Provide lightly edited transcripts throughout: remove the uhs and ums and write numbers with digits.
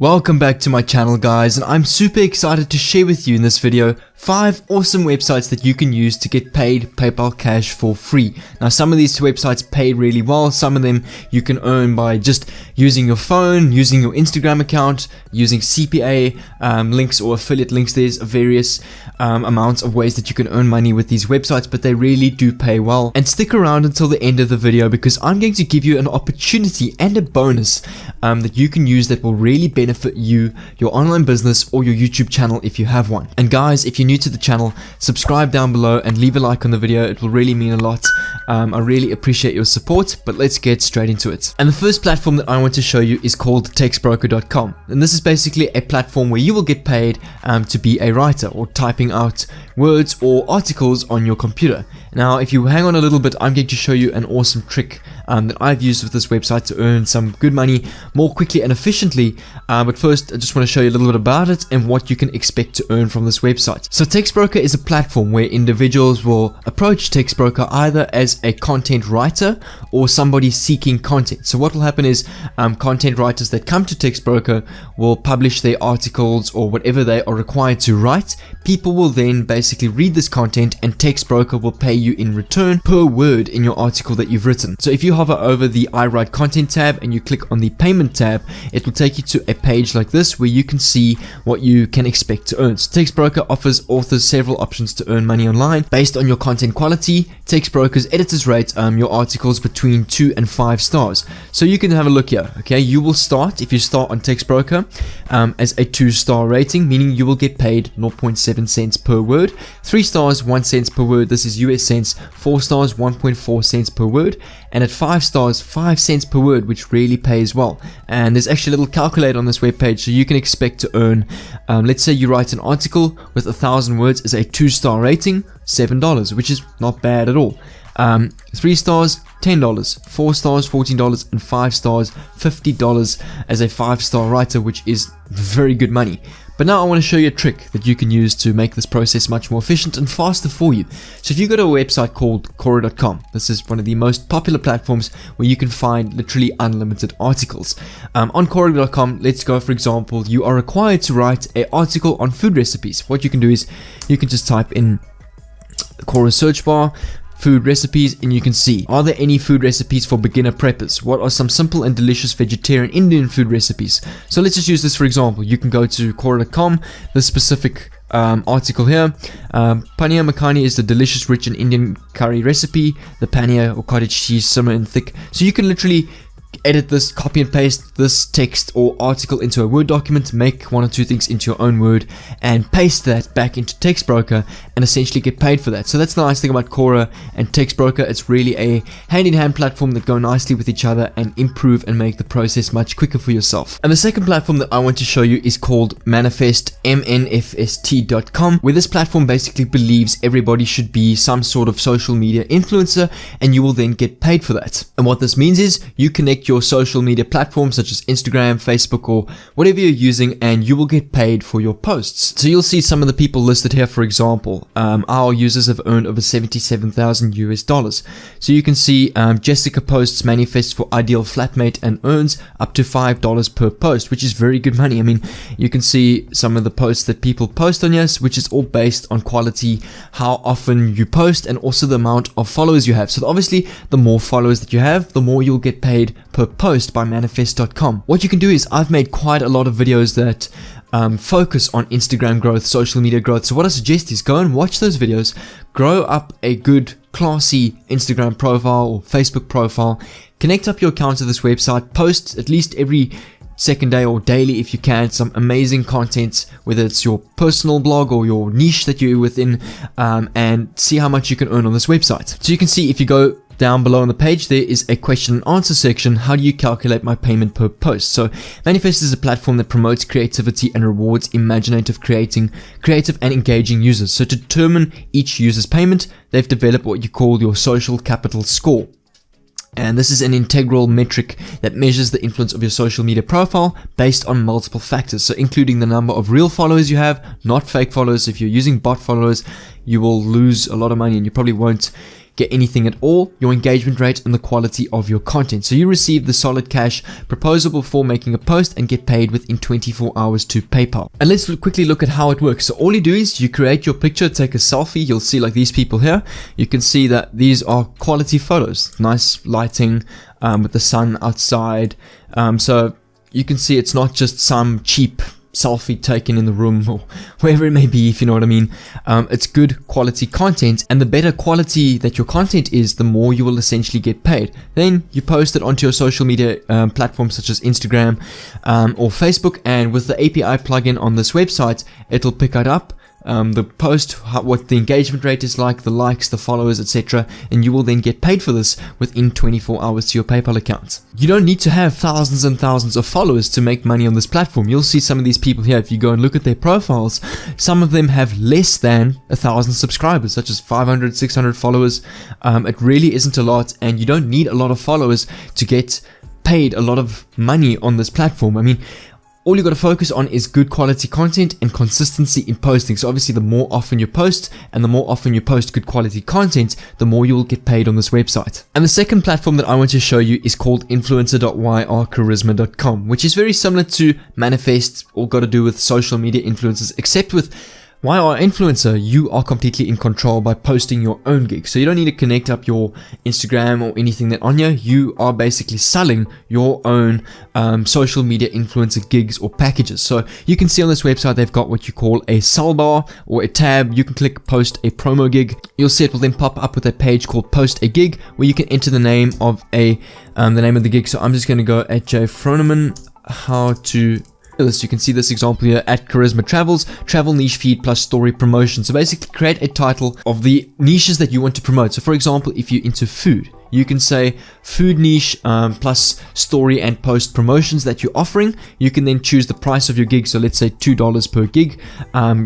Welcome back to my channel, guys, and I'm super excited to share with you in this video 5 awesome websites that you can use to get paid PayPal cash for free. Now, some of these websites pay really well. Some of them you can earn by just using your phone, using your Instagram account, using CPA links or affiliate links. There's various amounts of ways that you can earn money with these websites, but they really do pay well. And stick around until the end of the video, because I'm going to give you an opportunity and a bonus that you can use that will really benefit you, your online business, or your YouTube channel if you have one. And guys, if you're new to the channel, subscribe down below and leave a like on the video. It will really mean a lot. I really appreciate your support, but let's get straight into it. And the first platform that I want to show you is called texbroker.com, and this is basically a platform where you will get paid to be a writer or typing out words or articles on your computer. Now, if you hang on a little bit, I'm going to show you an awesome trick that I've used with this website to earn some good money more quickly and efficiently. But first, I just want to show you a little bit about it and what you can expect to earn from this website. So Tex Broker is a platform where individuals will approach Tex Broker either as a content writer or somebody seeking content. So what will happen is content writers that come to Tex Broker will publish their articles or whatever they are required to write. People will then basically read this content, and Tex Broker will pay you in return per word in your article that you've written. So if you hover over the I Write Content tab and you click on the Payment tab, it will take you to a page like this where you can see what you can expect to earn. So Tex Broker offers authors several options to earn money online based on your content quality. Tex Broker's editors rate your articles between 2 and 5 stars. So you can have a look here. Okay, you will start, if you start on Tex Broker, as a 2-star rating, meaning you will get paid 0.7 cents per word. 3 stars, 1 cent per word. This is US cents. 4 stars, 1.4 cents per word. And at 5 stars, 5 cents per word, which really pays well. And there's actually a little calculator on this webpage, so you can expect to earn, let's say you write an article with 1,000 words as a 2-star rating, $7, which is not bad at all. 3 stars, $10, 4 stars, $14, and 5 stars, $50 as a 5-star writer, which is very good money. But now I want to show you a trick that you can use to make this process much more efficient and faster for you. So if you go to a website called Quora.com, this is one of the most popular platforms where you can find literally unlimited articles. On Quora.com, let's go, for example, you are required to write an article on food recipes. What you can do is you can just type in the Quora search bar, food recipes, and you can see, are there any food recipes for beginner preppers? What are some simple and delicious vegetarian Indian food recipes? So let's just use this for example. You can go to Quora.com, this specific article here. Paneer makhani is the delicious rich and Indian curry recipe. The paneer or cottage cheese simmer and thick. So you can literally edit this, copy and paste this text or article into a Word document, make 1 or 2 things into your own Word, and paste that back into Tex Broker and essentially get paid for that. So that's the nice thing about Quora and Tex Broker. It's really a hand-in-hand platform that go nicely with each other and improve and make the process much quicker for yourself. And the second platform that I want to show you is called Manifest, MNFST.com, where this platform basically believes everybody should be some sort of social media influencer, and you will then get paid for that. And what this means is you connect your social media platforms such as Instagram, Facebook, or whatever you're using, and you will get paid for your posts. So you'll see some of the people listed here. For example, our users have earned over $77,000 US. So you can see Jessica posts manifests for ideal flatmate and earns up to $5 per post, which is very good money. I mean, you can see some of the posts that people post on yes, which is all based on quality, how often you post, and also the amount of followers you have. So obviously, the more followers that you have, the more you'll get paid per post by Manifest.com. What you can do is, I've made quite a lot of videos that focus on Instagram growth, social media growth. So what I suggest is go and watch those videos, grow up a good classy Instagram profile or Facebook profile, connect up your account to this website, post at least every second day or daily if you can some amazing content, whether it's your personal blog or your niche that you're within, and see how much you can earn on this website. So you can see, if you go down below on the page, there is a question and answer section. How do you calculate my payment per post? So Manifest is a platform that promotes creativity and rewards imaginative, creative and engaging users. So to determine each user's payment, they've developed what you call your social capital score. And this is an integral metric that measures the influence of your social media profile based on multiple factors. So including the number of real followers you have, not fake followers. If you're using bot followers, you will lose a lot of money and you probably won't get anything at all, your engagement rate, and the quality of your content. So you receive the solid cash proposable for making a post and get paid within 24 hours to PayPal. And let's quickly look at how it works. So all you do is you create your picture, take a selfie. You'll see like these people here. You can see that these are quality photos, nice lighting with the sun outside. So you can see it's not just some cheap selfie taken in the room or wherever it may be, if you know what I mean. It's good quality content, and the better quality that your content is, the more you will essentially get paid. Then you post it onto your social media platforms such as Instagram or Facebook, and with the API plugin on this website, it'll pick it up, the post, what the engagement rate is like, the likes, the followers, etc., and you will then get paid for this within 24 hours to your PayPal account. You don't need to have thousands and thousands of followers to make money on this platform. You'll see some of these people here, if you go and look at their profiles, some of them have less than 1,000 subscribers, such as 500, 600 followers. It really isn't a lot, and you don't need a lot of followers to get paid a lot of money on this platform. I mean, all you got to focus on is good quality content and consistency in posting. So obviously the more often you post, and the more often you post good quality content, the more you will get paid on this website. And the second platform that I want to show you is called influencer.yrcharisma.com, which is very similar to Manifest, or got to do with social media influencers, except with YR Influencer, you are completely in control by posting your own gigs. So you don't need to connect up your Instagram or anything that on here. You are basically selling your own social media influencer gigs or packages. So you can see on this website, they've got what you call a sell bar or a tab. You can click post a promo gig. You'll see it will then pop up with a page called post a gig, where you can enter the name of the name of the gig. So I'm just going to go at J Froneman, how to this. You can see this example here at Charisma Travels, travel niche feed plus story promotion. So basically create a title of the niches that you want to promote. So for example, if you're into food, you can say food niche plus story and post promotions that you're offering. You can then choose the price of your gig. So let's say $2 per gig.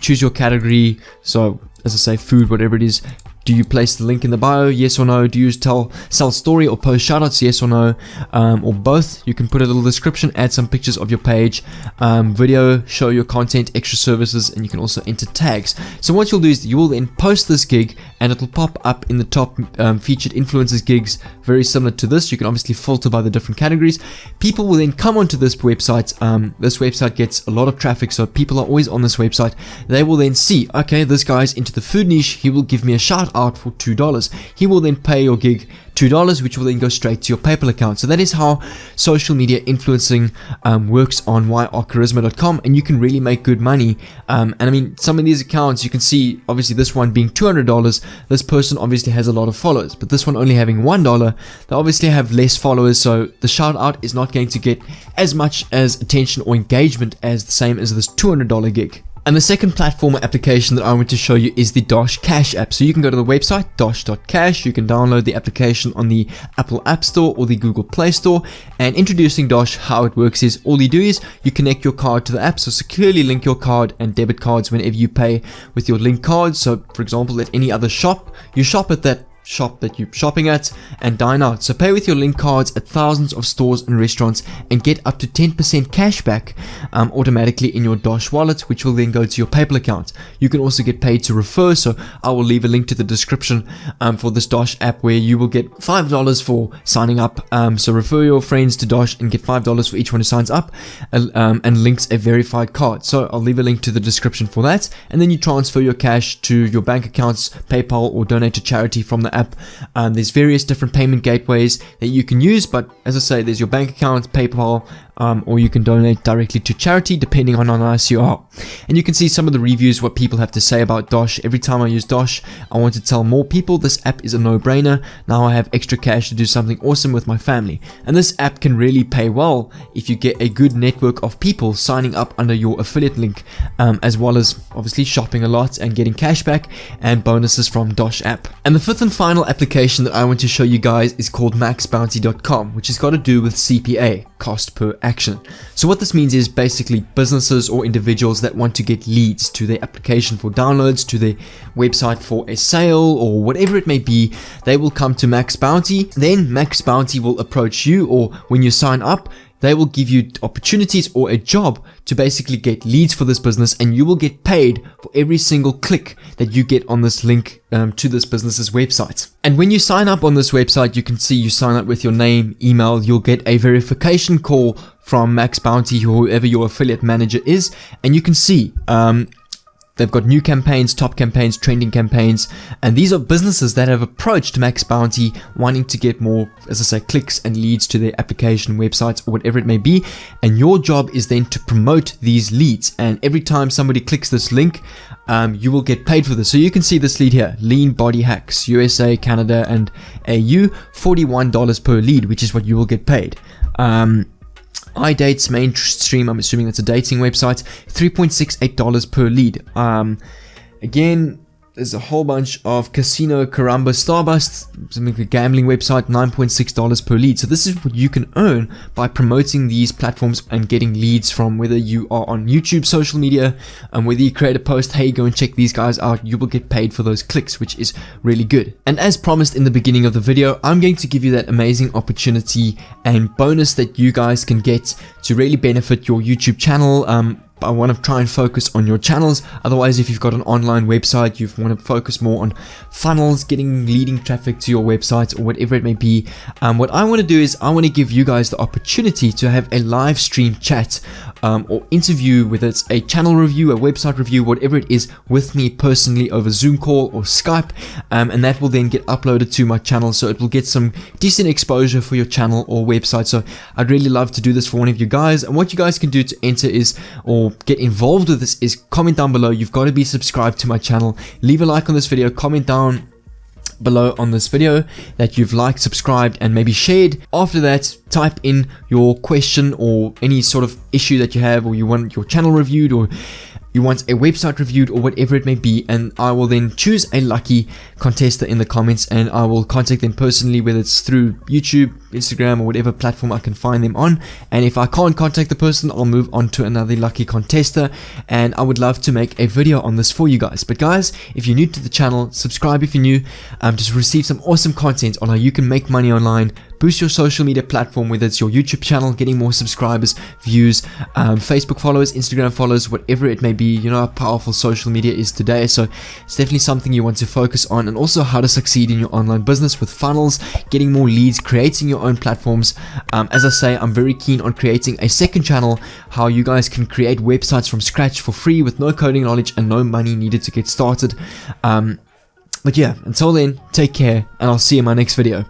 Choose your category. So as I say, food, whatever it is. Do you place the link in the bio? Yes or no? Do you sell story or post shoutouts? Yes or no? Or both. You can put a little description, add some pictures of your page, video, show your content, extra services, and you can also enter tags. So what you'll do is you will then post this gig, and it'll pop up in the top featured influencers gigs, very similar to this. You can obviously filter by the different categories. People will then come onto this website. This website gets a lot of traffic, so people are always on this website. They will then see, okay, this guy's into the food niche. He will give me a shout out for $2. He will then pay your gig $2, which will then go straight to your PayPal account. So that is how social media influencing works on yrcharisma.com, and you can really make good money. And I mean, some of these accounts, you can see obviously this one being $200. This person obviously has a lot of followers, but this one only having $1, they obviously have less followers, so the shout out is not going to get as much as attention or engagement as the same as this $200 gig. And the second platform or application that I want to show you is the Dosh Cash app. So you can go to the website dosh.cash. You can download the application on the Apple App Store or the Google Play Store. And introducing Dosh, how it works is all you do is you connect your card to the app. So securely link your card and debit cards whenever you pay with your link cards. So for example, at any other shop, you shop at that shop that you're shopping at and dine out. So pay with your link cards at thousands of stores and restaurants and get up to 10% cash back automatically in your Dosh wallet, which will then go to your PayPal account. You can also get paid to refer, so I will leave a link to the description for this Dosh app, where you will get $5 for signing up. So refer your friends to Dosh and get $5 for each one who signs up and links a verified card. So I'll leave a link to the description for that, and then you transfer your cash to your bank accounts, PayPal, or donate to charity from the app. There's various different payment gateways that you can use, but as I say, there's your bank account, PayPal, or you can donate directly to charity depending on how nice you are. And you can see some of the reviews, what people have to say about Dosh. Every time I use Dosh, I want to tell more people this app is a no-brainer. Now I have extra cash to do something awesome with my family. And this app can really pay well if you get a good network of people signing up under your affiliate link, as well as obviously shopping a lot and getting cash back and bonuses from Dosh app. And the fifth and final application that I want to show you guys is called maxbounty.com, which has got to do with CPA, cost per action. So what this means is basically businesses or individuals that want to get leads to their application for downloads, to their website for a sale, or whatever it may be, they will come to Max Bounty. Then Max Bounty will approach you, or when you sign up, they will give you opportunities or a job to basically get leads for this business, and you will get paid for every single click that you get on this link to this business's website. And when you sign up on this website, you can see you sign up with your name, email, you'll get a verification call from Max Bounty or whoever your affiliate manager is, and you can see they've got new campaigns, top campaigns, trending campaigns, and these are businesses that have approached Max Bounty wanting to get more, as I say, clicks and leads to their application, websites, or whatever it may be. And your job is then to promote these leads. And every time somebody clicks this link, you will get paid for this. So you can see this lead here, Lean Body Hacks, USA, Canada, and AU, $41 per lead, which is what you will get paid. iDates mainstream, I'm assuming that's a dating website, $3.68 per lead. Again, there's a whole bunch of Casino Caramba Starburst, something like a gambling website, $9.6 per lead. So this is what you can earn by promoting these platforms and getting leads from, whether you are on YouTube, social media, and whether you create a post, hey, go and check these guys out, you will get paid for those clicks, which is really good. And as promised in the beginning of the video, I'm going to give you that amazing opportunity and bonus that you guys can get to really benefit your YouTube channel. I want to try and focus on your channels. Otherwise, if you've got an online website, you want to focus more on funnels, getting leading traffic to your website, or whatever it may be. What I want to do is I want to give you guys the opportunity to have a live stream chat or interview, whether it's a channel review, a website review, whatever it is, with me personally over Zoom call or Skype, and that will then get uploaded to my channel, so it will get some decent exposure for your channel or website. So I'd really love to do this for one of you guys. And what you guys can do to enter is, or get involved with this, is comment down below. You've got to be subscribed to my channel, leave a like on this video, comment down below on this video that you've liked, subscribed, and maybe shared. After that, type in your question or any sort of issue that you have, or you want your channel reviewed, or you want a website reviewed, or whatever it may be, and I will then choose a lucky contestant in the comments, and I will contact them personally, whether it's through YouTube, Instagram, or whatever platform I can find them on. And if I can't contact the person, I'll move on to another lucky contestant, and I would love to make a video on this for you guys. But guys, if you're new to the channel, subscribe if you're new, just receive some awesome content on how you can make money online, boost your social media platform, whether it's your YouTube channel, getting more subscribers, views, Facebook followers, Instagram followers, whatever it may be. You know how powerful social media is today, so it's definitely something you want to focus on. And also how to succeed in your online business with funnels, getting more leads, creating your own platforms. As I say, I'm very keen on creating a second channel, how you guys can create websites from scratch for free with no coding knowledge and no money needed to get started. But yeah, until then, take care, and I'll see you in my next video.